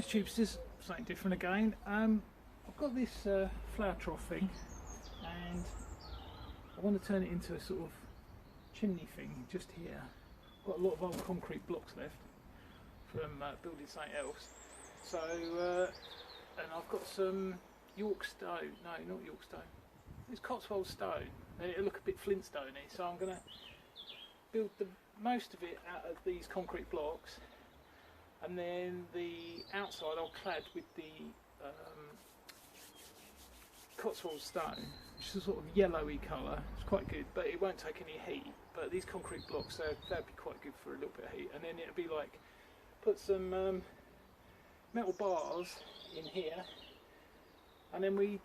those tubes is something different again. I've got this flower trough thing, and I want to turn it into a sort of chimney thing just here. I've got a lot of old concrete blocks left from building something else. So, and I've got some York stone. No, not York stone. It's Cotswold stone, and it'll look a bit Flintstone-y. So I'm going to build the most of it out of these concrete blocks, and then the outside I'll clad with the Cotswold stone, which is a sort of yellowy colour. It's quite good, but it won't take any heat. But these concrete blocks, they'd be quite good for a little bit of heat. And then it'll be like, put some metal bars in here, and then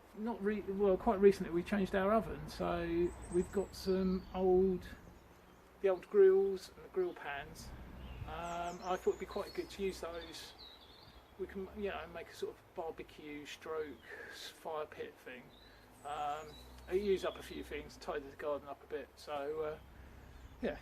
quite recently we changed our oven, so we've got some the old grills and the grill pans. I thought it'd be quite good to use those. We can, make a sort of barbecue stroke fire pit thing. I use up a few things, tidy the garden up a bit. So yeah.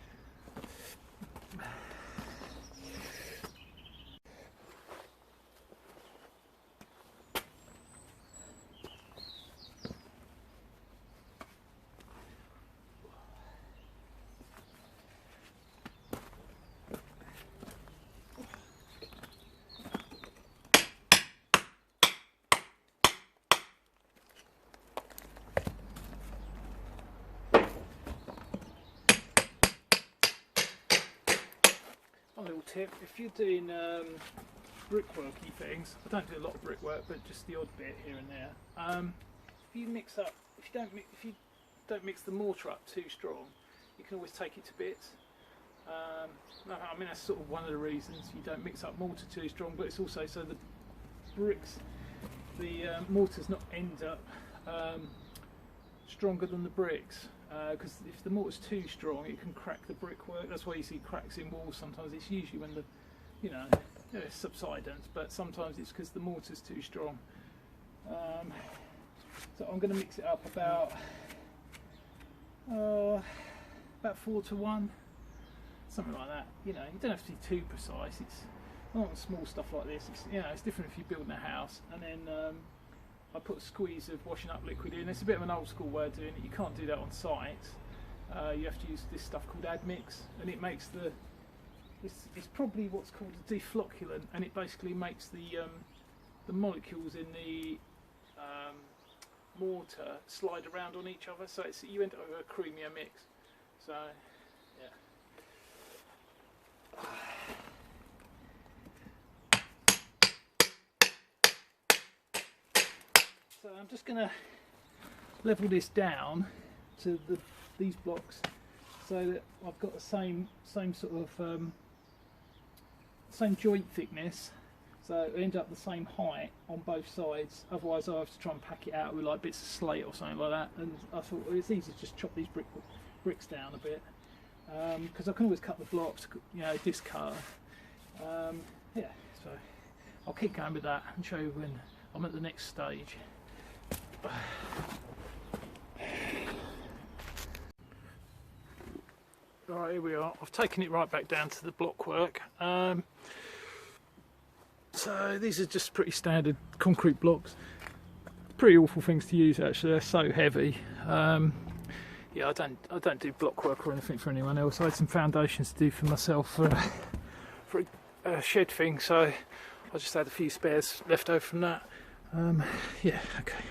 One little tip: if you're doing brickworky things, I don't do a lot of brickwork, but just the odd bit here and there. If you don't mix the mortar up too strong, you can always take it to bits. I mean, that's sort of one of the reasons you don't mix up mortar too strong, but it's also so the mortar's not end up stronger than the bricks. Because if the mortar's too strong, it can crack the brickwork. That's why you see cracks in walls sometimes. It's usually when it's subsidence, but sometimes it's because the mortar's too strong. So I'm going to mix it up about 4 to 1, something like that. You don't have to be too precise. It's not small stuff like this. It's different if you're building a house. And then I put a squeeze of washing up liquid in. It's a bit of an old school way of doing it. You can't do that on site. You have to use this stuff called admix, and it makes it's probably what's called a deflocculant, and it basically makes the molecules in the mortar slide around on each other, so you end up with a creamier mix. So yeah. So I'm just going to level this down to these blocks, so that I've got the same sort of same joint thickness, so it ends up the same height on both sides. Otherwise I have to try and pack it out with like bits of slate or something like that. And I thought, well, it's easy to just chop these bricks down a bit, because I can always cut the blocks, discard. Yeah, so I'll keep going with that and show you when I'm at the next stage. Right, here we are. I've taken it right back down to the block work. So these are just pretty standard concrete blocks. Pretty awful things to use actually. They're so heavy. Yeah, I don't do block work or anything for anyone else. I had some foundations to do for myself for a shed thing, so I just had a few spares left over from that. Yeah, okay.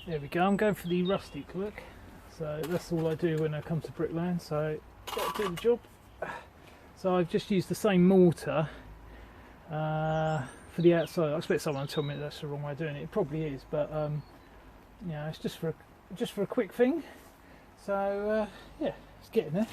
There we go, I'm going for the rustic look. So that's all I do when I come to bricklaying, so that'll do the job. So I've just used the same mortar for the outside. I expect someone to tell me that's the wrong way of doing it. It probably is, but you know, it's just for a quick thing. So yeah, it's getting there.